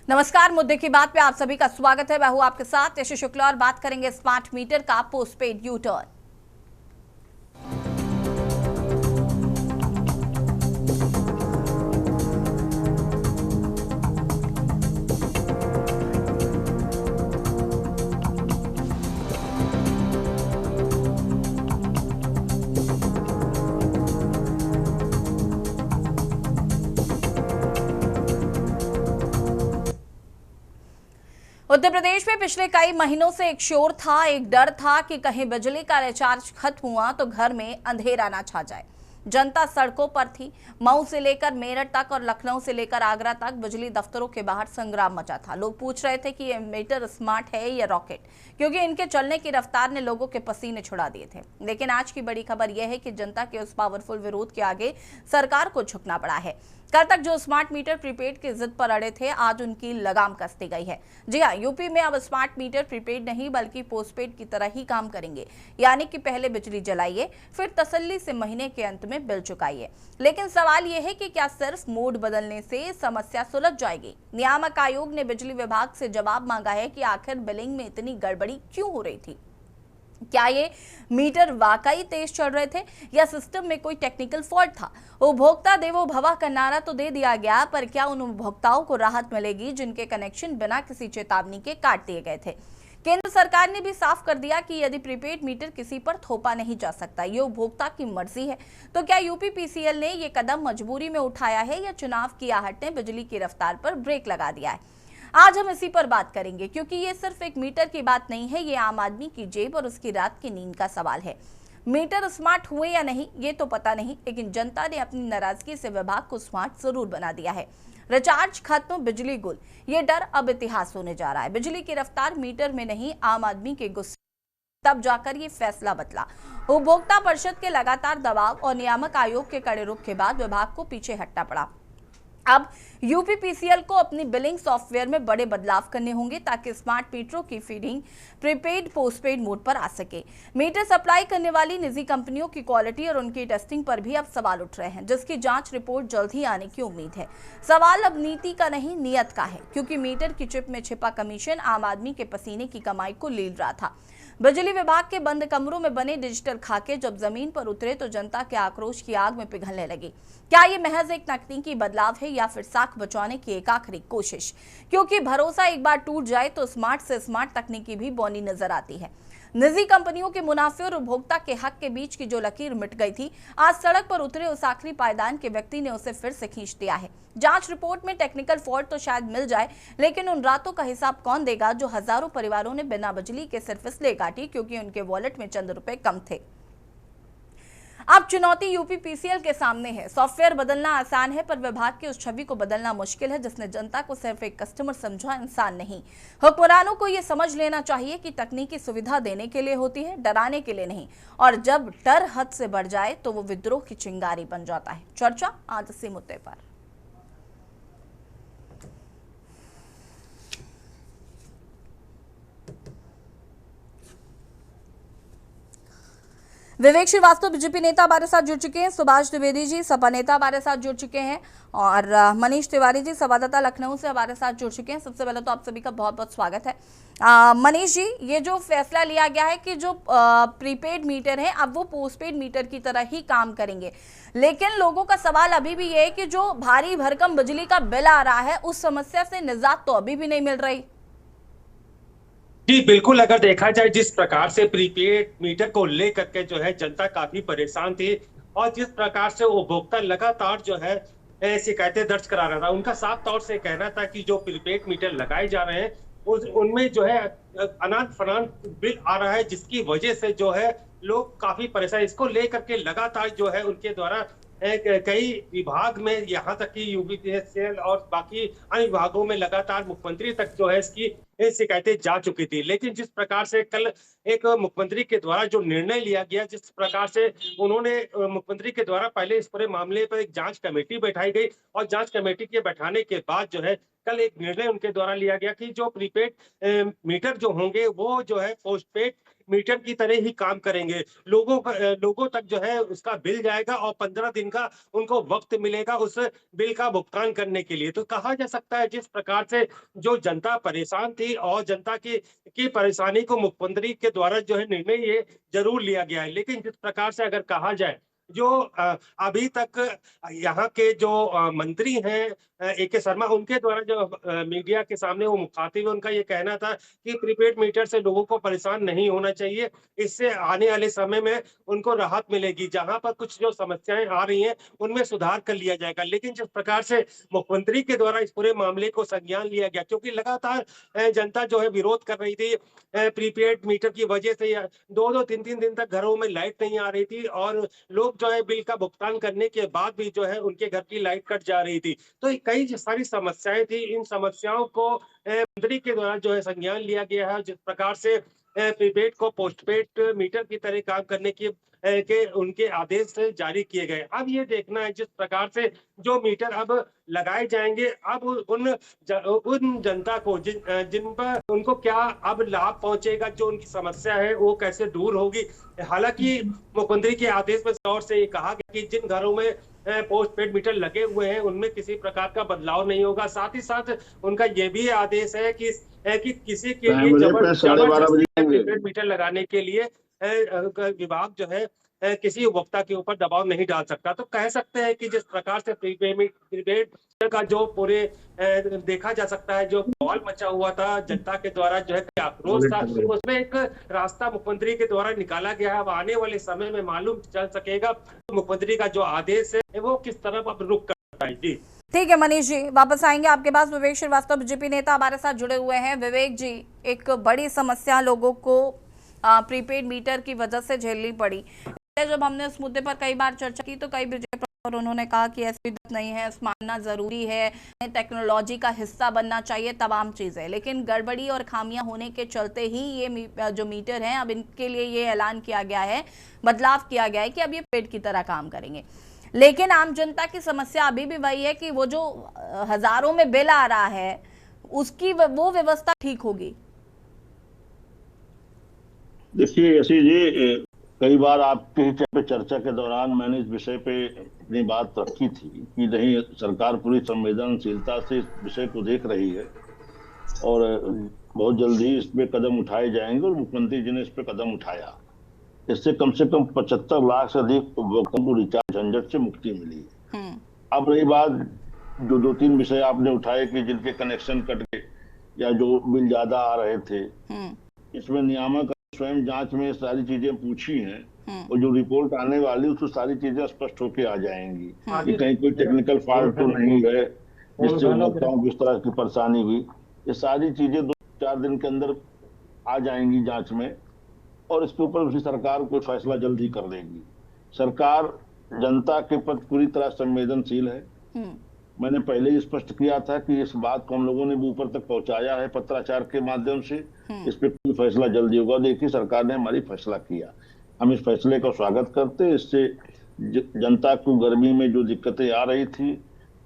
नमस्कार। मुद्दे की बात पे आप सभी का स्वागत है। मैं हूं आपके साथ यश शुक्ला और बात करेंगे स्मार्ट मीटर का postpaid U turn. Uttar Pradesh में पिछले कई महीनों से एक शोर था, एक डर था कि कहीं बिजली का रिचार्ज खत्म हुआ तो घर में अंधेरा ना छा जाए। जनता सड़कों पर थी। मऊ से लेकर मेरठ तक और लखनऊ से लेकर आगरा तक बिजली दफ्तरों के बाहर संग्राम मचा था। लोग पूछ रहे थे कि ये मीटर स्मार्ट है या रॉकेट, क्योंकि इनके चलने की रफ्तार ने लोगों के पसीने छुड़ा दिए थे। लेकिन आज की बड़ी खबर यह है कि जनता के उस पावरफुल विरोध के आगे सरकार को झुकना पड़ा है। कल तक जो स्मार्ट मीटर प्रीपेड की जिद पर अड़े थे, आज उनकी लगाम कस दी गई है। जी हाँ, यूपी में अब स्मार्ट मीटर प्रीपेड नहीं बल्कि पोस्टपेड की तरह ही काम करेंगे। यानी कि पहले बिजली जलाइए, फिर तसल्ली से महीने के अंत में बिल चुकाइए। लेकिन सवाल यह है कि क्या सिर्फ मोड बदलने से समस्या सुलझ जाएगी? नियामक आयोग ने बिजली विभाग से जवाब मांगा है कि आखिर बिलिंग में इतनी गड़बड़ी क्यों हो रही थी। क्या ये मीटर वाकई तेज चल रहे थे या सिस्टम में कोई टेक्निकल फॉल्ट था? उपभोक्ता देवो भव का नारा तो दे दिया गया, पर क्या उन उपभोक्ताओं को राहत मिलेगी जिनके कनेक्शन बिना किसी चेतावनी के काट दिए गए थे? केंद्र सरकार ने भी साफ कर दिया कि यदि प्रीपेड मीटर किसी पर थोपा नहीं जा सकता, ये उपभोक्ता की मर्जी है। तो क्या यूपी पीसीएल ने ये कदम मजबूरी में उठाया है या चुनाव की आहट ने बिजली की रफ्तार पर ब्रेक लगा दिया है? आज हम इसी पर बात करेंगे, क्योंकि ये सिर्फ एक मीटर की बात नहीं है, ये आम आदमी की जेब और उसकी रात की नींद का सवाल है। मीटर स्मार्ट हुए या नहीं ये तो पता नहीं, लेकिन जनता ने अपनी नाराजगी से विभाग को स्मार्ट जरूर बना दिया है। रिचार्ज खत्म, बिजली गुल, ये डर अब इतिहास होने जा रहा है। बिजली की रफ्तार मीटर में नहीं, आम आदमी के गुस्से तब जाकर ये फैसला बदला। उपभोक्ता परिषद के लगातार दबाव और नियामक आयोग के कड़े रुख के बाद विभाग को पीछे हटना पड़ा। अब यूपीपीसीएल को अपनी बिलिंग सॉफ्टवेयर में बड़े बदलाव करने होंगे ताकि स्मार्ट मीटरों की फीडिंग प्रीपेड पोस्टपेड मोड पर आ सके। मीटर सप्लाई करने वाली निजी कंपनियों की क्वालिटी और उनकी टेस्टिंग पर भी अब सवाल उठ रहे हैं, जिसकी जांच रिपोर्ट जल्द ही आने की उम्मीद है। सवाल अब नीति का नहीं, नियत का है, क्योंकि मीटर की चिप में छिपा कमीशन आम आदमी के पसीने की कमाई को लील रहा था। बिजली विभाग के बंद कमरों में बने डिजिटल खाके जब जमीन पर उतरे तो जनता के आक्रोश की आग में पिघलने लगी। क्या ये महज एक तकनीकी बदलाव है या फिर साख बचाने की एक आखिरी कोशिश? क्योंकि भरोसा एक बार टूट जाए तो स्मार्ट से स्मार्ट तकनीकी भी बौनी नजर आती है। निजी कंपनियों के मुनाफे और उपभोक्ता के हक के बीच की जो लकीर मिट गई थी, आज सड़क पर उतरे उस आखिरी पायदान के व्यक्ति ने उसे फिर से खींच दिया है। जांच रिपोर्ट में टेक्निकल फॉल्ट तो शायद मिल जाए, लेकिन उन रातों का हिसाब कौन देगा जो हजारों परिवारों ने बिना बिजली के सिर्फ इसलिए काटी क्योंकि उनके वॉलेट में चंद रुपए कम थे। अब चुनौती यूपीपीसीएल के सामने है। सॉफ्टवेयर बदलना आसान है, पर विभाग की उस छवि को बदलना मुश्किल है जिसने जनता को सिर्फ एक कस्टमर समझा, इंसान नहीं। हुक्मरानों को यह समझ लेना चाहिए कि तकनीकी सुविधा देने के लिए होती है, डराने के लिए नहीं। और जब डर हद से बढ़ जाए तो वो विद्रोह की चिंगारी बन जाता है। चर्चा आज इसी मुद्दे पर। विवेक श्रीवास्तव बीजेपी नेता हमारे साथ जुड़ चुके हैं, सुभाष द्विवेदी जी सपा नेता हमारे साथ जुड़ चुके हैं, और मनीष तिवारी जी संवाददाता लखनऊ से हमारे साथ जुड़ चुके हैं। सबसे पहले तो आप सभी का बहुत बहुत स्वागत है। मनीष जी, ये जो फैसला लिया गया है कि जो प्रीपेड मीटर है अब वो पोस्टपेड मीटर की तरह ही काम करेंगे, लेकिन लोगों का सवाल अभी भी ये है कि जो भारी भरकम बिजली का बिल आ रहा है उस समस्या से निजात तो अभी भी नहीं मिल रही। जी बिल्कुल, अगर देखा जाए जिस प्रकार से प्रीपेड मीटर को लेकर के जो है जनता काफी परेशान थी और जिस प्रकार से उपभोक्ता लगातार जो है शिकायतें दर्ज करा रहा था, उनका साफ तौर से कहना था कि जो प्रीपेड मीटर लगाए जा रहे हैं उनमें जो है अनंत फनंत बिल आ रहा है, जिसकी वजह से जो है लोग काफी परेशान। इसको लेकर के लगातार जो है उनके द्वारा कई विभाग में, यहाँ तक कि यूपीपीसीएल और बाकी अन्य विभागों में लगातार मुख्यमंत्री तक जो है इसकी शिकायतें जा चुकी थी। लेकिन जिस प्रकार से कल एक मुख्यमंत्री के द्वारा जो निर्णय लिया गया, जिस प्रकार से उन्होंने मुख्यमंत्री के द्वारा पहले इस पूरे मामले पर एक जांच कमेटी बैठाई गई और जांच कमेटी के बैठाने के बाद जो है कल एक निर्णय उनके द्वारा लिया गया कि जो प्रीपेड मीटर जो होंगे वो जो है पोस्टपेड मीटर की तरह ही काम करेंगे। लोगों तक जो है उसका बिल जाएगा और 15 दिन का उनको वक़्त मिलेगा उस बिल का भुगतान करने के लिए। तो कहा जा सकता है जिस प्रकार से जो जनता परेशान थी और जनता की परेशानी को मुख्यमंत्री के द्वारा जो है निर्णय ये ज़रूर लिया गया है। लेकिन जिस प्रकार से अगर कहा जाए जो अभी तक यहाँ के जो मंत्री हैं एके शर्मा उनके द्वारा जो मीडिया के सामने वो मुखातिब है, उनका ये कहना था कि प्रीपेड मीटर से लोगों को परेशान नहीं होना चाहिए। इससे आने वाले समय में उनको राहत मिलेगी। जहाँ पर कुछ जो समस्याएँ आ रही हैं, उनमें सुधार कर लिया जाएगा। लेकिन जिस प्रकार से मुख्यमंत्री के द्वारा इस पूरे मामले को संज्ञान लिया गया क्योंकि लगातार जनता जो है विरोध कर रही थी प्रीपेड मीटर की वजह से या 2-2 3-3 दिन तक घरों में लाइट नहीं आ रही थी और लोग जो है बिल का भुगतान करने के बाद भी जो है उनके घर की लाइट कट जा रही थी। तो कई सारी समस्याएँ थी, इन समस्याओं को मंत्री के द्वारा जो है संज्ञान लिया गया है। जिस प्रकार से प्रीपेड को पोस्टपेड मीटर की तरह काम करने की के उनके आदेश जारी किए गए। अब ये देखना है जिस प्रकार से जो मीटर अब लगाए जाएँगे, अब उन जनता को जिन पर उनको क्या अब लाभ पहुँचेगा, जो उनकी समस्या है वो कैसे दूर होगी। हालाँकि मुख्यमंत्री के आदेश में तौर से ये कहा गया कि जिन घरों में पोस्टपेड मीटर लगे हुए हैं, उनमें किसी प्रकार का बदलाव नहीं होगा। साथ ही साथ उनका ये भी आदेश है कि किसी के लिए जबरदस्ती प्रीपेड मीटर लगाने के लिए विभाग जो है किसी उपभोक्ता के ऊपर दबाव नहीं डाल सकता। तो कह सकते हैं कि जिस प्रकार से प्रीपेड का जो पूरे देखा जा सकता है जो माहौल मचा हुआ था जनता के द्वारा जो है आक्रोश था उसमें एक रास्ता मुख्यमंत्री के द्वारा निकाला गया है। अब आने वाले समय में मालूम चल सकेगा मुख्यमंत्री का जो आदेश है वो किस तरफ अब रुख करता है। जी ठीक है मनीष जी, वापस आएंगे आपके पास। विवेक श्रीवास्तव बीजेपी नेता हमारे साथ जुड़े हुए हैं। विवेक जी, एक बड़ी समस्या लोगों को प्रीपेड मीटर की वजह से झेलनी पड़ी। जब हमने उस मुद्दे पर कई बार चर्चा की तो कई बीजेपी और उन्होंने कहा कि ऐसी बात नहीं है, मानना जरूरी है, टेक्नोलॉजी का हिस्सा बनना चाहिए, तमाम चीजें। लेकिन गड़बड़ी और खामियां होने के चलते ही ये जो मीटर हैं अब इनके लिए ये ऐलान किया गया है, बदलाव किया गया है कि अब ये पेड की तरह काम करेंगे। लेकिन आम जनता की समस्या अभी भी वही है कि वो जो हजारों में बिल आ रहा है उसकी वो व्यवस्था ठीक होगी। देखिए यशी जी, कई बार आपके चर्चा के दौरान मैंने इस विषय पे अपनी बात रखी थी कि नहीं, सरकार पूरी संवेदनशीलता से इस विषय को देख रही है और बहुत जल्दी इस पे कदम उठाए जाएंगे और मुख्यमंत्री जी ने इस पे कदम उठाया। इससे कम से कम 75 लाख से अधिक उपभोक्ताओं को रिचार्ज झंझट से मुक्ति मिली है। अब रही बात जो 2-3 विषय आपने उठाए कि जिनके कनेक्शन कट गए या जो बिल ज्यादा आ रहे थे, इसमें नियामक स्वयं जांच में सारी चीजें पूछी हैं और जो रिपोर्ट आने वाली उसमें सारी चीजें स्पष्ट होकर आ जाएंगी कि कहीं कोई टेक्निकल फॉल्ट तो नहीं है जिससे उपभोक्ताओं को इस तरह की परेशानी हुई। ये सारी चीजें 2-4 दिन के अंदर आ जाएंगी जांच में और इसके ऊपर उसी सरकार कोई फैसला जल्द ही कर देगी। सरकार जनता के प्रति पूरी तरह संवेदनशील है। मैंने पहले ही स्पष्ट किया था कि इस बात को हम लोगों ने भी ऊपर तक पहुंचाया है पत्राचार के माध्यम से। इस पे कोई फैसला जल्दी होगा। देखिए सरकार ने हमारी फैसला किया, हम इस फैसले का स्वागत करते हैं। इससे जनता को गर्मी में जो दिक्कतें आ रही थी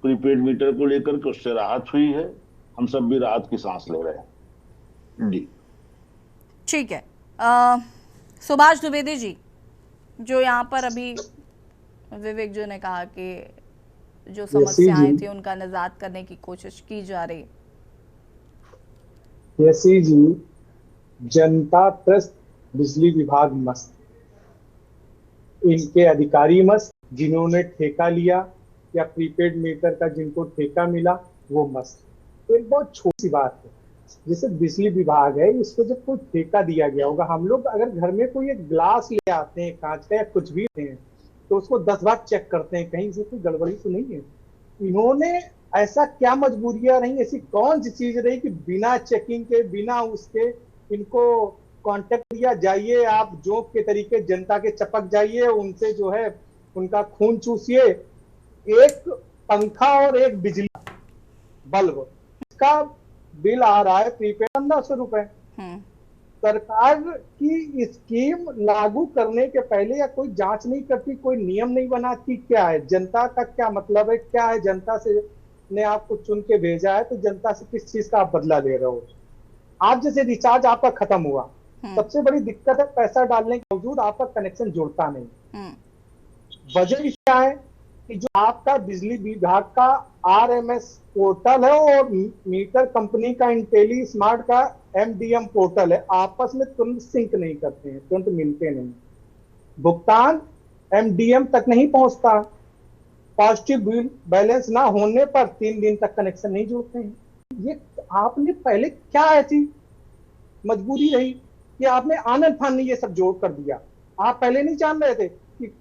प्रीपेड मीटर को लेकर के उससे राहत हुई है। हम सब भी राहत की सांस ले रहे हैं। जी ठीक है। सुभाष द्विवेदी जी, जो यहाँ पर अभी विवेक जी ने कहा कि जो समस्याएं थी उनका निजात करने की कोशिश की जा रही। यसी जी, जनता त्रस्त, बिजली विभाग मस्त, इनके अधिकारी मस्त, जिन्होंने ठेका लिया या प्रीपेड मीटर का जिनको ठेका मिला वो मस्त। तो एक बहुत छोटी सी बात है, जैसे बिजली विभाग है इसको जब कोई ठेका दिया गया होगा, हम लोग अगर घर में कोई एक ग्लास ले आते हैं कांच का या कुछ भी हैं तो उसको 10 बार चेक करते हैं कहीं से कोई गड़बड़ी तो नहीं है। इन्होंने ऐसा क्या मजबूरियां रही, ऐसी कौन सी चीज रही कि बिना चेकिंग के बिना उसके इनको कांटेक्ट किया, जाइए आप जोक के तरीके जनता के चपक जाइए, उनसे जो है उनका खून चूसिए। एक पंखा और एक बिजली बल्ब इसका बिल आ रहा है प्रीपेड 1500 रुपए। सरकार की स्कीम लागू करने के पहले या कोई जांच नहीं करती, कोई नियम नहीं बनाती, क्या है जनता का क्या मतलब है, क्या है जनता से ने आपको चुन के भेजा है तो जनता से किस चीज का आप बदला ले रहे हो। आप जैसे रिचार्ज आपका खत्म हुआ, सबसे बड़ी दिक्कत है पैसा डालने के बावजूद आपका कनेक्शन जुड़ता नहीं। वजह क्या है कि जो आपका बिजली विभाग का RMS पोर्टल है और मीटर कंपनी का इंटेली स्मार्ट का MDM पोर्टल है, आपस में तुरंत सिंक नहीं करते हैं, तुरंत मिलते नहीं। भुगतान MDM तक नहीं पहुंचता। पॉजिटिव बिल बैलेंस ना होने पर 3 दिन तक कनेक्शन नहीं जुड़ते हैं। ये आपने पहले क्या ऐसी मजबूरी रही कि आपने आनन फान ये सब जोड़ कर दिया? आप पहले नहीं जान रहे थे कि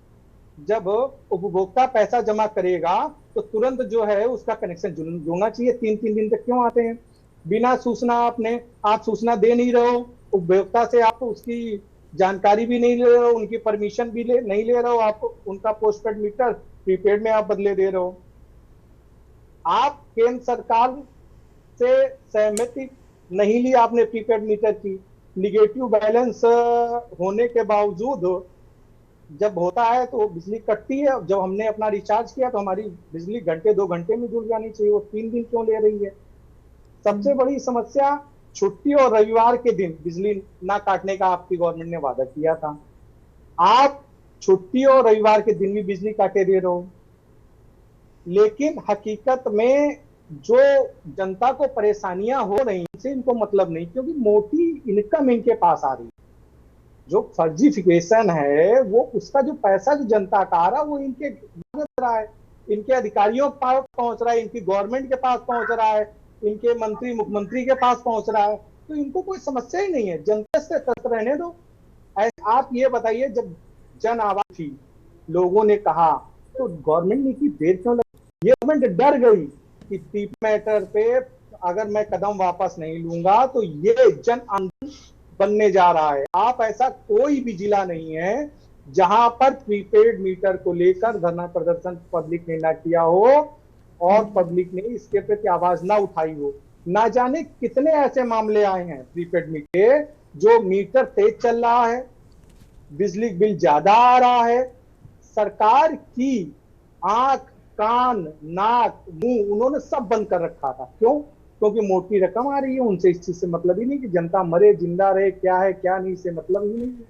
जब उपभोक्ता पैसा जमा करेगा तो तुरंत जो है उसका कनेक्शन जुड़ना चाहिए? 3-3 दिन तक क्यों आते हैं बिना सूचना? आप सूचना दे नहीं रहे हो उपभोक्ता से, आप उसकी जानकारी भी नहीं ले रहे हो, उनकी परमिशन भी नहीं ले रहे हो, आप उनका पोस्टपेड मीटर प्रीपेड में आप बदले दे रहे हो। आप केंद्र सरकार से सहमति नहीं ली आपने प्रीपेड मीटर की, निगेटिव बैलेंस होने के बावजूद जब होता है तो बिजली कटती है। जब हमने अपना रिचार्ज किया तो हमारी बिजली घंटे 2 घंटे में जुड़ जानी चाहिए, वो 3 दिन क्यों ले रही है? सबसे बड़ी समस्या छुट्टी और रविवार के दिन बिजली ना काटने का आपकी गवर्नमेंट ने वादा किया था। आप छुट्टी और रविवार के दिन भी बिजली काटे दे रहे हो, लेकिन हकीकत में जो जनता को परेशानियां हो रही हैं इनको मतलब नहीं, क्योंकि मोटी इनकम इनके पास आ रही है। जो फर्जीफिकेशन है वो उसका जो पैसा जो जनता का आ रहा है वो इनके रहा है, इनके अधिकारियों के पास पहुंच रहा है, इनकी गवर्नमेंट के पास पहुंच रहा है, इनके मंत्री मुख्यमंत्री के पास पहुंच रहा है। तो इनको कोई समस्या ही नहीं है, जनता से त्रस्त रहने दो। आप ये बताइए, जब जन आवाज थी लोगों ने कहा तो गवर्नमेंट ने की देर क्यों लगी? ये गवर्नमेंट डर गई कि टी मैटर पे अगर मैं कदम वापस नहीं लूंगा तो ये जन आंदोलन बनने जा रहा है। आप ऐसा कोई भी जिला नहीं है जहां पर प्रीपेड मीटर को लेकर धरना प्रदर्शन पब्लिक ने ना किया हो और पब्लिक ने इसके प्रति आवाज ना उठाई हो। ना जाने कितने ऐसे मामले आए हैं प्रीपेड मीटर, जो मीटर तेज चल रहा है, बिजली बिल ज्यादा आ रहा है, सरकार की आंख, कान, नाक, मुंह उन्होंने सब बंद कर रखा था। क्यों? क्योंकि मोटी रकम आ रही है, उनसे इस चीज से मतलब ही नहीं कि जनता मरे जिंदा रहे, क्या है क्या नहीं, से मतलब ही नहीं है।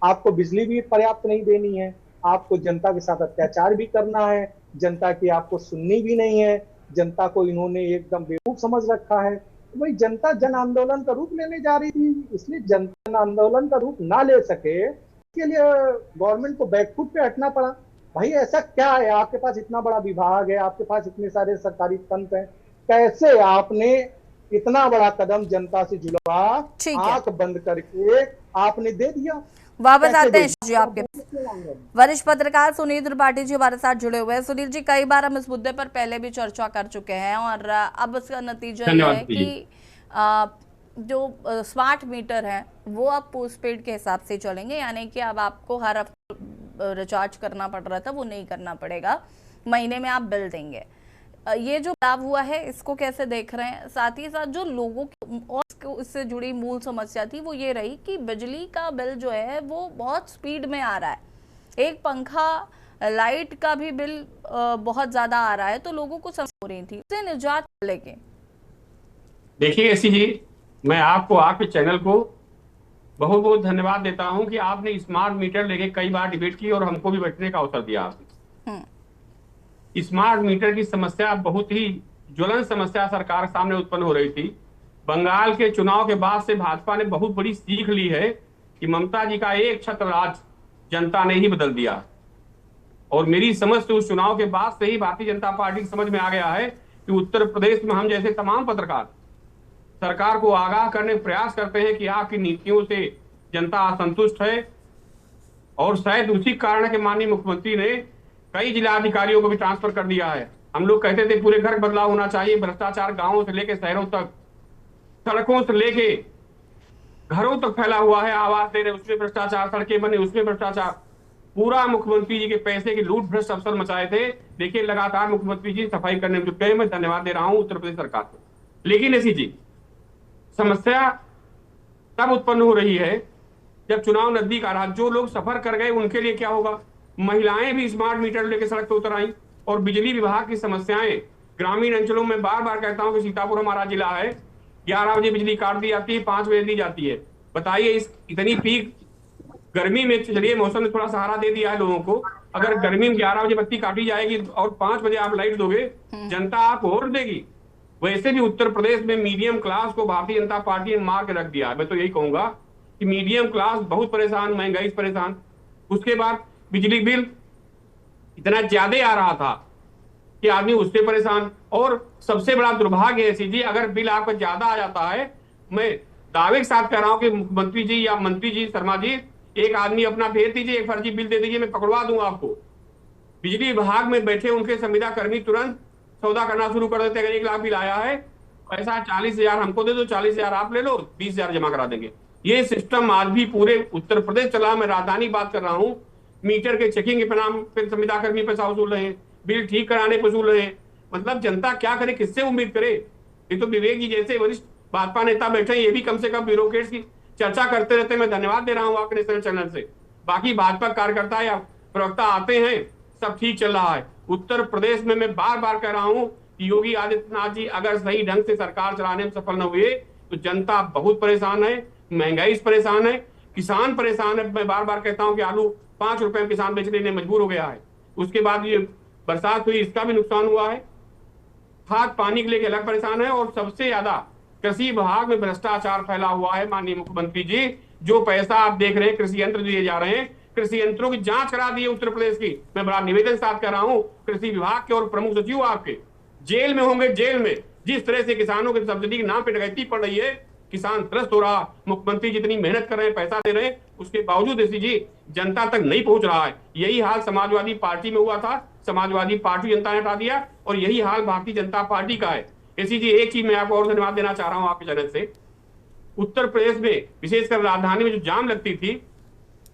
आपको बिजली भी पर्याप्त नहीं देनी है, आपको जनता के साथ अत्याचार भी करना है, जनता की आपको सुननी भी नहीं है, जनता को इन्होंने एकदम बेवकूफ समझ रखा है। तो भाई जनता जन आंदोलन का रूप लेने जा रही थी, इसलिए जन आंदोलन का रूप ना ले सके इसके लिए गवर्नमेंट को बैकफुट पे हटना पड़ा। भाई ऐसा क्या है, आपके पास इतना बड़ा विभाग है, आपके पास इतने सारे सरकारी तंत्र हैं, कैसे आपने इतना बड़ा कदम जनता से जुड़वा आंख बंद करके आपने दे दिया? वापस आते हैं जी आपके वरिष्ठ पत्रकार सुनील त्रिपाठी जी हमारे साथ जुड़े हुए हैं। सुनील जी, कई बार हम इस मुद्दे पर पहले भी चर्चा कर चुके हैं और अब इसका नतीजा ये है कि जो स्मार्ट मीटर है वो अब पोस्टपेड के हिसाब से चलेंगे, यानी कि अब आपको हर हफ्ते रिचार्ज करना पड़ रहा था वो नहीं करना पड़ेगा, महीने में आप बिल देंगे। ये जो बदलाव हुआ है इसको कैसे देख रहे हैं? साथ ही साथ जो लोगों की और इससे जुड़ी मूल समस्या थी वो ये रही कि बिजली का बिल जो है वो बहुत स्पीड में आ रहा है, एक पंखा लाइट का भी बिल बहुत ज्यादा आ रहा है, तो लोगों को समस्या हो रही थी, उससे निजात लेके। देखिए ऐसी जी, मैं आपको आपके चैनल को बहुत बहुत धन्यवाद देता हूं कि आपने स्मार्ट मीटर लेके कई बार डिबेट की और हमको भी बैठने का अवसर दिया आपने। स्मार्ट मीटर की समस्या बहुत ही ज्वलन समस्या सरकार के सामने उत्पन्न हो रही थी। बंगाल के चुनाव के बाद से भाजपा ने बहुत बड़ी सीख ली है कि ममता जी का एक छत्र राज जनता ने ही बदल दिया, और मेरी समझ से उस चुनाव के बाद से ही भारतीय जनता पार्टी की समझ में आ गया है कि उत्तर प्रदेश में हम जैसे तमाम पत्रकार सरकार को आगाह करने का प्रयास करते हैं कि आपकी नीतियों से जनता असंतुष्ट है, और शायद उसी कारण के माननीय मुख्यमंत्री ने कई जिलाधिकारियों को भी ट्रांसफर कर दिया है। हम लोग कहते थे पूरे घर बदलाव होना चाहिए, भ्रष्टाचार गांवों से लेके शहरों तक, सड़कों से लेके घरों तक फैला हुआ है, आवास दे रहे उसमें भ्रष्टाचार, सड़कें बने उसमें भ्रष्टाचार, पूरा मुख्यमंत्री जी के पैसे की लूट भ्रष्ट अफसर मचाए थे। देखिए लगातार मुख्यमंत्री जी सफाई करने में जुटे हैं, मैं धन्यवाद दे रहा हूं उत्तर प्रदेश सरकार को। लेकिन ऐसी जी समस्या तब उत्पन्न हो रही है जब चुनाव नजदीक आ रहा, जो लोग सफर कर गए उनके लिए क्या होगा? महिलाएं भी स्मार्ट मीटर लेकर सड़क पर उतर आई, और बिजली विभाग की समस्याएं ग्रामीण अंचलों में बार बार कहता हूं कि सीतापुर हमारा जिला है, 11 बजे बिजली काट दी जाती है, 5 बजे दी जाती है, बताइए, इस इतनी पीक गर्मी में, चलिए मौसम ने थोड़ा सहारा दे दिया है लोगों को, अगर गर्मी में 11 बजे बत्ती काटी जाएगी और 5 बजे आप लाइट दोगे, जनता आप वोट देगी। वैसे भी उत्तर प्रदेश में मीडियम क्लास को भारतीय जनता पार्टी ने मार के रख दिया है। मैं तो यही कहूंगा कि मीडियम क्लास बहुत परेशान, महंगाई से परेशान। उसके बाद बिजली बिल इतना ज्यादा आ रहा था कि आदमी उससे परेशान। और सबसे बड़ा दुर्भाग्य है जी, अगर बिल आपका ज्यादा आ जाता है, मैं दावे के साथ कह रहा हूं कि मुख्यमंत्री जी या मंत्री जी, शर्मा जी, एक आदमी अपना भेज दीजिए, एक फर्जी बिल दे दीजिए, मैं पकड़वा दूंगा आपको। बिजली विभाग में बैठे उनके संविदा कर्मी तुरंत सौदा करना शुरू कर देते हैं। अगर 1 लाख बिल आया है, पैसा 40,000 हमको दे दो, 40,000 आप ले लो, 20,000 जमा करा देंगे। ये सिस्टम आज भी पूरे उत्तर प्रदेश चला। मैं राजधानी बात कर रहा हूँ, मीटर के चेकिंग के नाम पर संविदा कर्मी पैसा वसूल रहे हैं, बिल ठीक कराने पर वसूल रहे हैं। मतलब जनता क्या करे, किससे उम्मीद करे? ये तो विवेक जी जैसे वरिष्ठ भाजपा नेता बैठे हैं, ये भी कम से कम ब्यूरोक्रेट्स की चर्चा करते रहते हैं। मैं धन्यवाद दे रहा हूँ आपके नेशनल चैनल से। बाकी भाजपा कार्यकर्ता या प्रवक्ता आते हैं, सब ठीक चल रहा है। उत्तर प्रदेश में मैं बार बार कह रहा हूं कि योगी आदित्यनाथ जी अगर सही ढंग से सरकार चलाने में सफल न हुए तो जनता बहुत परेशान है, महंगाई से परेशान है, किसान परेशान है। मैं बार बार कहता हूं कि आलू 5 रुपए में किसान बेचने में मजबूर हो गया है। उसके बाद ये बरसात हुई, इसका भी नुकसान हुआ है। खाद पानी के लिए अलग परेशान है। और सबसे ज्यादा कृषि विभाग में भ्रष्टाचार फैला हुआ है। माननीय मुख्यमंत्री जी, जो पैसा आप देख रहे हैं कृषि यंत्र दिए जा रहे हैं, कृषि यंत्रों की जांच करा दी है उत्तर प्रदेश की। मैं बड़ा निवेदन साथ कर रहा हूं, कृषि विभाग के और प्रमुख सचिव आपके जेल में होंगे। जेल में जिस तरह से किसानों की सब्सिडी के नाम पे डकैती पड़ रही है, किसान त्रस्त हो रहा। मुख्यमंत्री जितनी मेहनत कर रहे हैं, पैसा दे रहे हैं, उसके बावजूद ऐसी जी जनता तक नहीं पहुंच रहा है। यही हाल समाजवादी पार्टी में हुआ था, समाजवादी पार्टी जनता ने हटा दिया, और यही हाल भारतीय जनता पार्टी का है। ऐसी जी एक चीज मैं आपको और धन्यवाद देना चाह रहा हूं आपके चैनल से। उत्तर प्रदेश में विशेषकर राजधानी में जो जाम लगती थी,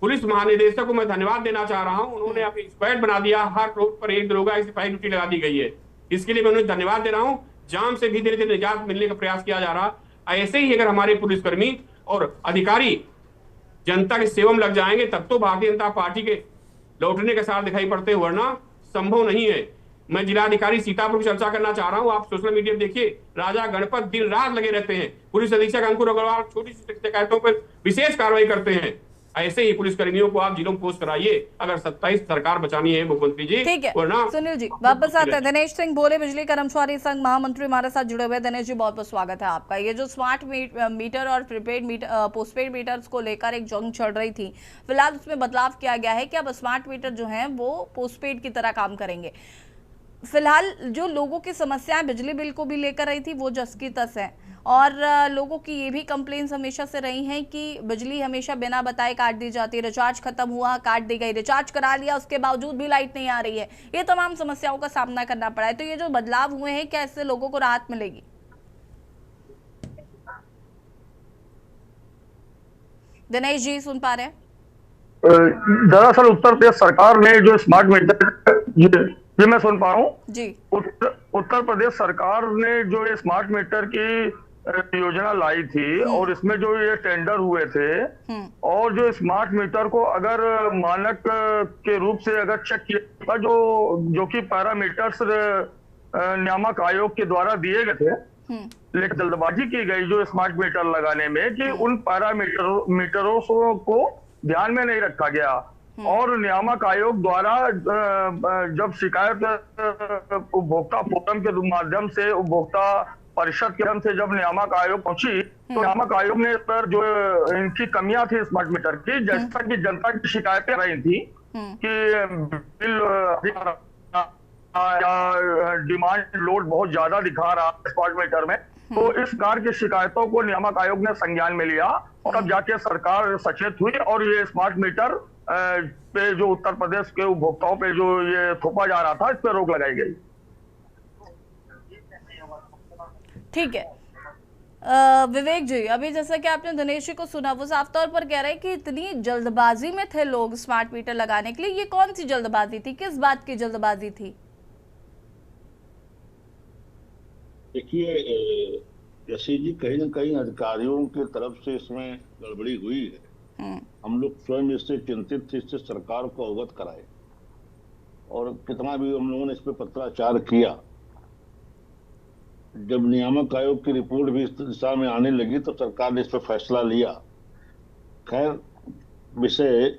पुलिस महानिदेशक को मैं धन्यवाद देना चाह रहा हूं। उन्होंने अपनी स्क्वाड बना दिया, हर रोड पर 1 दरोगा, सिपाही ड्यूटी लगा दी गई है। इसके लिए मैं उन्हें धन्यवाद दे रहा हूं। जाम से भी धीरे धीरे निजात मिलने का प्रयास किया जा रहा। ऐसे ही अगर हमारे पुलिसकर्मी और अधिकारी जनता की सेवा में लग जाएंगे, तब तो भारतीय जनता पार्टी के लौटने के साथ दिखाई पड़ते, वरना संभव नहीं है। मैं जिलाधिकारी सीतापुर की चर्चा करना चाह रहा हूं। आप सोशल मीडिया देखिए, राजा गणपत दिन रात लगे रहते हैं। पुलिस अधीक्षक अंकुर अग्रवाल छोटी सी शिकायतों पर विशेष कार्रवाई करते हैं। ऐसे ही पुलिस कर्मियों को आप जिलों में पोस्ट कराइए, अगर 27 सरकार बचानी है मुख्यमंत्री जी। ठीक है वरना सुनील जी वापस आते हैं। दिनेश सिंह भोले, बिजली कर्मचारी संघ महामंत्री, हमारे साथ जुड़े हुए। दिनेश जी, बहुत बहुत स्वागत है आपका। ये जो स्मार्ट मीटर और प्रीपेड मीटर, पोस्टपेड मीटर्स को लेकर एक जंग चल रही थी, फिलहाल उसमें बदलाव किया गया है कि अब स्मार्ट मीटर जो है वो पोस्टपेड की तरह काम करेंगे। फिलहाल जो लोगों की समस्याएं बिजली बिल को भी लेकर रही थी वो जस की तस है, और लोगों की ये भी कंप्लेंट्स हमेशा से रही हैं कि बिजली हमेशा बिना बताए काट दी जाती है। रिचार्ज खत्म हुआ काट दी गई, रिचार्ज करा लिया उसके बावजूद भी लाइट नहीं आ रही है। ये तमाम समस्याओं का सामना करना पड़ा है। तो ये जो बदलाव हुए हैं, क्या इससे लोगों को राहत मिलेगी? दिनेश जी सुन पा रहे हैं? दरअसल उत्तर प्रदेश सरकार ने जो स्मार्ट मीटर, ये मैं सुन पा रहा हूँ जी। उत्तर प्रदेश सरकार ने जो ये स्मार्ट मीटर की योजना लाई थी, और इसमें जो ये टेंडर हुए थे, और जो स्मार्ट मीटर को अगर मानक के रूप से अगर चेक किया, जो कि पैरामीटर्स नियामक आयोग के द्वारा दिए गए थे, लेकिन जल्दबाजी की गई जो स्मार्ट मीटर लगाने में, कि उन पैरामीटरों को ध्यान में नहीं रखा गया। और नियामक आयोग द्वारा जब शिकायत उपभोक्ता फोरम के माध्यम से, उपभोक्ता परिषद के माध्यम से जब नियामक आयोग पहुंची, तो नियामक आयोग ने पर जो इनकी कमियां थी स्मार्ट मीटर की, जैसा कि जनता की शिकायतें रही थी कि बिल डिमांड लोड बहुत ज्यादा दिखा रहा स्मार्ट मीटर में, तो इस प्रकार की शिकायतों को नियामक आयोग ने संज्ञान में लिया, और अब जाके सरकार सचेत हुई, और ये स्मार्ट मीटर पे जो उत्तर प्रदेश के उपभोक्ताओं पे जो ये थोपा जा रहा था, इस पे रोक लगाई गई। ठीक है विवेक जी, अभी जैसा कि आपने दिनेश जी को सुना, वो साफ तौर पर कह रहे हैं कि इतनी जल्दबाजी में थे लोग स्मार्ट मीटर लगाने के लिए। ये कौन सी जल्दबाजी थी, किस बात की जल्दबाजी थी? देखिए यशी जी, कहीं न कहीं अधिकारियों की तरफ से इसमें गड़बड़ी हुई है। हम लोग स्वयं इससे चिंतित थे, इससे सरकार को अवगत कराए, और कितना भी हम लोगों ने इस पर पत्राचार किया। जब नियामक आयोग की रिपोर्ट भी इस दिशा में आने लगी, तो सरकार ने इस पर फैसला लिया खैर, विषय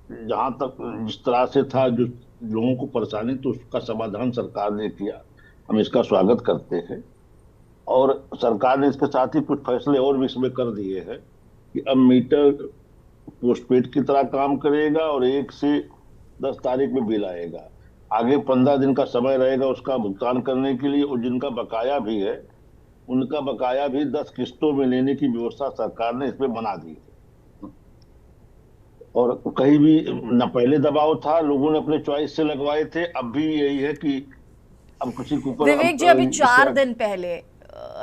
जहां तक जिस तरह से था, जो लोगों को परेशानी, तो उसका समाधान सरकार ने किया, हम इसका स्वागत करते हैं। और सरकार ने इसके साथ ही कुछ फैसले और भी इसमें कर दिए हैं कि अब मीटर पोस्टपेड की तरह काम करेगा और 1 से 10 तारीख में बिल आएगा। आगे 15 दिन का समय रहेगा उसका भुगतान करने के लिए, और जिनका बकाया भी है उनका बकाया भी 10 किस्तों में लेने की व्यवस्था सरकार ने इसमें बना दी है। और कहीं भी न पहले दबाव था, लोगों ने अपने चॉइस से लगवाए थे, अब भी यही है कि अब किसी के ऊपर। विवेक जी, अभी 4 दिन पहले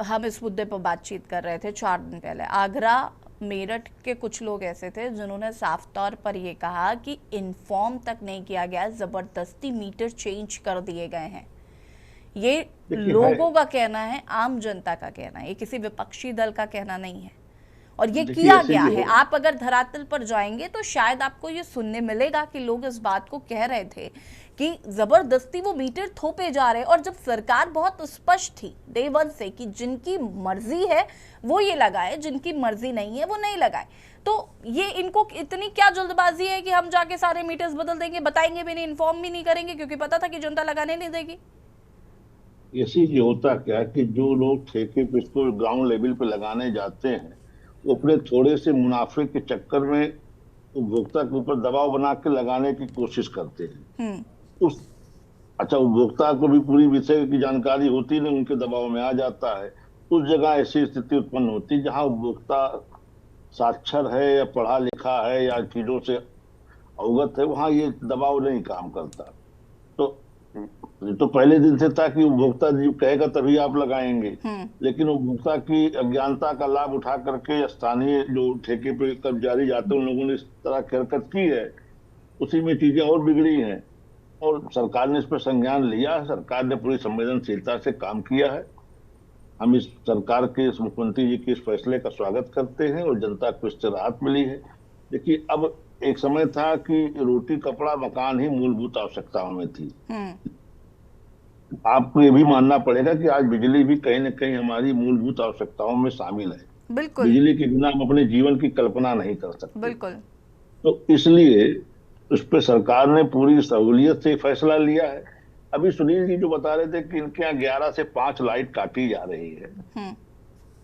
हम इस मुद्दे पर बातचीत कर रहे थे। 4 दिन पहले आगरा मेरठ के कुछ लोग ऐसे थे जिन्होंने साफ तौर पर यह कहा कि इन्फॉर्म तक नहीं किया गया, जबरदस्ती मीटर चेंज कर दिए गए हैं। ये लोगों का कहना है, आम जनता का कहना है, ये किसी विपक्षी दल का कहना नहीं है। और ये किया गया है। आप अगर धरातल पर जाएंगे तो शायद आपको ये सुनने मिलेगा कि लोग इस बात को कह रहे थे कि जबरदस्ती वो मीटर थोपे जा रहे हैं। और जब सरकार बहुत स्पष्ट थी डे 1 से कि जिनकी मर्जी है वो ये लगाए, जिनकी मर्जी नहीं है वो नहीं लगाए, तो ये इनको इतनी क्या जल्दबाजी है कि हम जाके सारे मीटर्स बदल देंगे, बताएंगे भी नहीं, इन्फॉर्म भी नहीं करेंगे, क्योंकि पता था कि जनता लगाने नहीं देगी। इसीलिए होता क्या कि जो लोग ठेके पे इसको ग्राउंड लेवल पे लगाने जाते हैं, वो अपने थोड़े से मुनाफे के चक्कर में उपभोक्ता के ऊपर दबाव बना के लगाने की कोशिश करते हैं। अच्छा, उपभोक्ता को भी पूरी विषय की जानकारी होती नहीं, उनके दबाव में आ जाता है। उस जगह ऐसी स्थिति उत्पन्न होती जहां उपभोक्ता साक्षर है या पढ़ा लिखा है या चीजों से अवगत है, वहां ये दबाव नहीं काम करता। तो पहले दिन से था कि उपभोक्ता जी कहेगा तभी आप लगाएंगे, लेकिन उपभोक्ता की अज्ञानता का लाभ उठा करके स्थानीय जो ठेके पे कर्मचारी जाते हैं उन लोगों ने इस तरह की हरकत की है, उसी में चीजें और बिगड़ी हैं। और सरकार ने इस पर संज्ञान लिया है, सरकार ने पूरी संवेदनशीलता से काम किया है। हम इस सरकार के, इस मुख्यमंत्री जी के इस फैसले का स्वागत करते हैं और जनता को इससे राहत मिली है। देखिए, अब एक समय था कि रोटी कपड़ा मकान ही मूलभूत आवश्यकताओं में थी। आपको ये भी मानना पड़ेगा कि आज बिजली भी कहीं न कहीं हमारी मूलभूत आवश्यकताओं में शामिल है। बिल्कुल। बिजली के बिना हम अपने जीवन की कल्पना नहीं कर सकते। बिल्कुल। तो इसलिए उस पर सरकार ने पूरी सहूलियत से फैसला लिया है। अभी सुनील जी जो बता रहे थे कि इनके यहाँ 11 से 5 लाइट काटी जा रही है,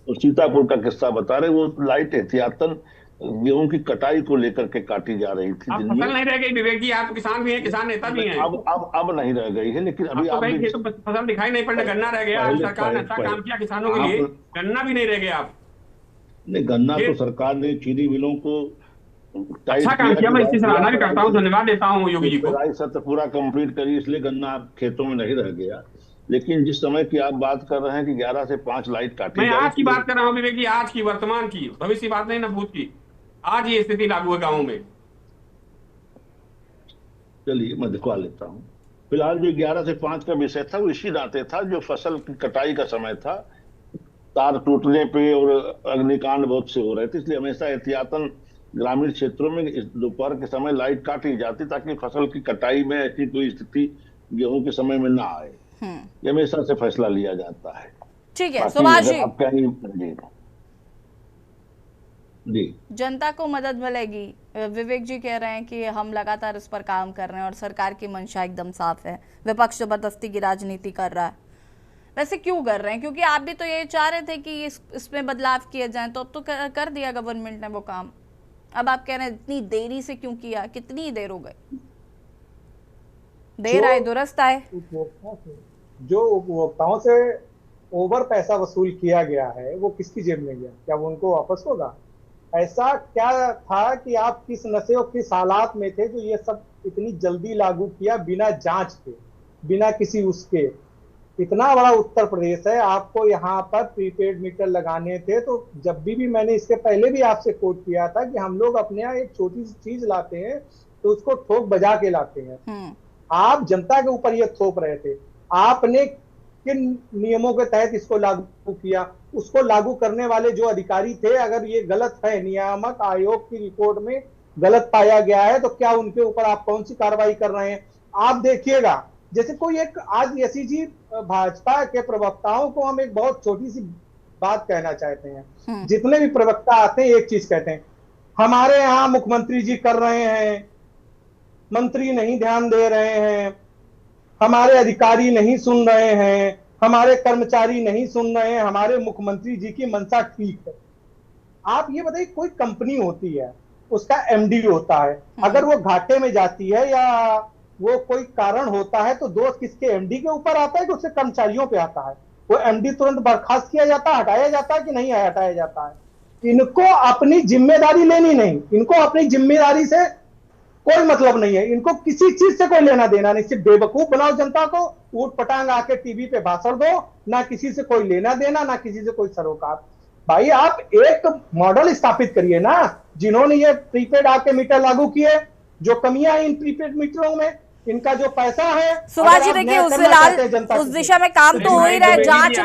तो सीतापुर का किस्सा बता रहे, वो लाइट एहतियातन गेहूं की कटाई को लेकर के काटी जा रही थी। फसल नहीं रह गई विवेक जी, आप किसान भी हैं, किसान नेता भी हैं। अब नहीं रह गई है, लेकिन अभी तो भाई तो फसल दिखाई नहीं पड़ रहा, गन्ना रह गया। सरकार ने अच्छा काम किया किसानों के लिए, गन्ना भी नहीं रह गया। आप नहीं, गन्ना तो सरकार ने चीनी मिलों को अच्छा काम किया, मैं इसकी सराहना भी करता हूँ, धन्यवाद देता हूँ योगी जी को। सत्र पूरा कंप्लीट करी, इसलिए गन्ना खेतों में नहीं रह गया। लेकिन जिस समय की आप बात कर रहे हैं कि 11 से 5 लाइट काटी, मैं आज की बात कर रहा हूँ विवेक जी, आज की, वर्तमान की, भविष्य की बात नहीं ना भूत की। आज ये स्थिति लागू है गाँव में। चलिए मैं दिखवा लेता हूँ। फिलहाल जो 11 से 5 का विषय था वो इसी नाते था जो फसल की कटाई का समय था। तार टूटने पे और अग्निकांड बहुत से हो रहे थे, इसलिए हमेशा एहतियातन ग्रामीण क्षेत्रों में दोपहर के समय लाइट काटी जाती ताकि फसल की कटाई में ऐसी कोई स्थिति गेहूं के समय में ना आए। ये हमेशा से फैसला लिया जाता है। ठीक है सुभाष जी, जी जनता को मदद मिलेगी। विवेक जी कह रहे हैं कि हम लगातार इस पर काम कर रहे हैं और सरकार की मंशा एकदम साफ है, विपक्ष जबरदस्ती की राजनीति कर रहा है। वैसे क्यों कर रहे हैं? क्योंकि आप भी तो ये चाह रहे थे कि इसमें बदलाव किए जाएं, तो अब तो कर दिया गवर्नमेंट ने वो काम। अब आप कह रहे हैं इतनी देरी से क्यों किया? कितनी देर हो गई? देर आए दुरुस्त आए। जो उपभोक्ताओं से ओवर पैसा वसूल किया गया है वो किसकी जेब में गया? क्या वो उनको वापस होगा? ऐसा क्या था कि आप किस नशे और किस हालात में थे जो ये सब इतनी जल्दी लागू किया बिना जांच के, बिना किसी उसके? इतना बड़ा उत्तर प्रदेश है, आपको यहाँ पर प्रीपेड मीटर लगाने थे। तो जब भी मैंने इसके पहले भी आपसे कोट किया था कि हम लोग अपने यहाँ एक छोटी सी चीज लाते हैं तो उसको ठोक बजा के लाते हैं। आप जनता के ऊपर ये थोप रहे थे। आपने किन नियमों के तहत इसको लागू किया? उसको लागू करने वाले जो अधिकारी थे, अगर ये गलत है, नियामक आयोग की रिपोर्ट में गलत पाया गया है, तो क्या उनके ऊपर आप कौन सी कार्रवाई कर रहे हैं? आप देखिएगा, जैसे कोई एक आज यसी भाजपा के प्रवक्ताओं को हम एक बहुत छोटी सी बात कहना चाहते हैं। जितने भी प्रवक्ता आते हैं एक चीज कहते हैं, हमारे यहाँ मुख्यमंत्री जी कर रहे हैं, मंत्री नहीं ध्यान दे रहे हैं, हमारे अधिकारी नहीं सुन रहे हैं, हमारे कर्मचारी नहीं सुन रहे हैं, हमारे मुख्यमंत्री जी की मंशा ठीक है। आप ये बताइए, कोई कंपनी होती है, उसका एमडी होता है, अगर वो घाटे में जाती है या वो कोई कारण होता है तो दोष किसके, एमडी के ऊपर आता है कि उसके कर्मचारियों पे आता है? वो एमडी तुरंत बर्खास्त किया जाता है, हटाया जाता है कि नहीं हटाया जाता है? इनको अपनी जिम्मेदारी लेनी नहीं, इनको अपनी जिम्मेदारी से कोई मतलब नहीं है, इनको किसी चीज से कोई लेना देना नहीं। सिर्फ बेवकूफ बनाओ जनता को, ऊट पटांग आके टीवी पे भाषण दो, ना किसी से कोई लेना देना, ना किसी से कोई सरोकार। भाई आप एक मॉडल स्थापित करिए ना, जिन्होंने ये प्रीपेड आके मीटर लागू किए, जो कमियां हैं इन प्रीपेड मीटरों में, इनका जो पैसा है। सुभाष जी देखिए, उस फिलहाल उस दिशा में काम तो हो ही रहा है। जांच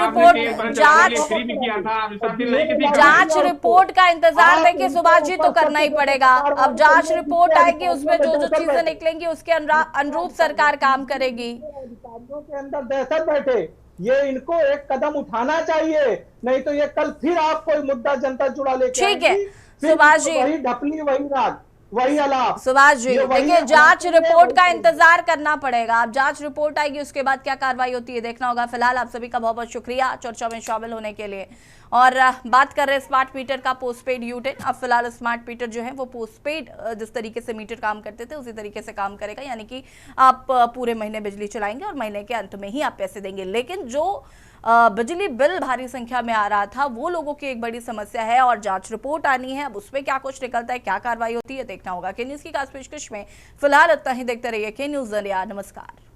रिपोर्ट का इंतजार देखिए सुभाष जी तो करना ही पड़ेगा। अब जांच रिपोर्ट आएगी, उसमें जो जो चीजें निकलेंगी उसके अनुरूप सरकार काम करेगी। अधिकारियों के अंदर दहशत बैठे, ये इनको एक कदम उठाना चाहिए, नहीं तो ये कल फिर आप कोई मुद्दा जनता जुड़ा लेके ठीक है सुभाष जी, वही ढपली, वही राग, वही अलाप। सुभाष जी देखिए, जांच रिपोर्ट का इंतजार करना पड़ेगा। अब जांच रिपोर्ट आएगी, उसके बाद क्या कार्रवाई होती है देखना होगा। फिलहाल आप सभी का बहुत बहुत शुक्रिया चर्चा में शामिल होने के लिए। और बात कर रहे हैं स्मार्ट मीटर का, पोस्टपेड यूटिन। अब फिलहाल स्मार्ट मीटर जो है वो पोस्टपेड जिस तरीके से मीटर काम करते थे उसी तरीके से काम करेगा, यानी कि आप पूरे महीने बिजली चलाएंगे और महीने के अंत में ही आप पैसे देंगे। लेकिन जो बिजली बिल भारी संख्या में आ रहा था वो लोगों की एक बड़ी समस्या है और जांच रिपोर्ट आनी है। अब उसमें क्या कुछ निकलता है, क्या कार्रवाई होती है देखना होगा। के न्यूज़ की खास पेशकश में फिलहाल इतना ही। देखते रहिए के न्यूज़ इंडिया। नमस्कार।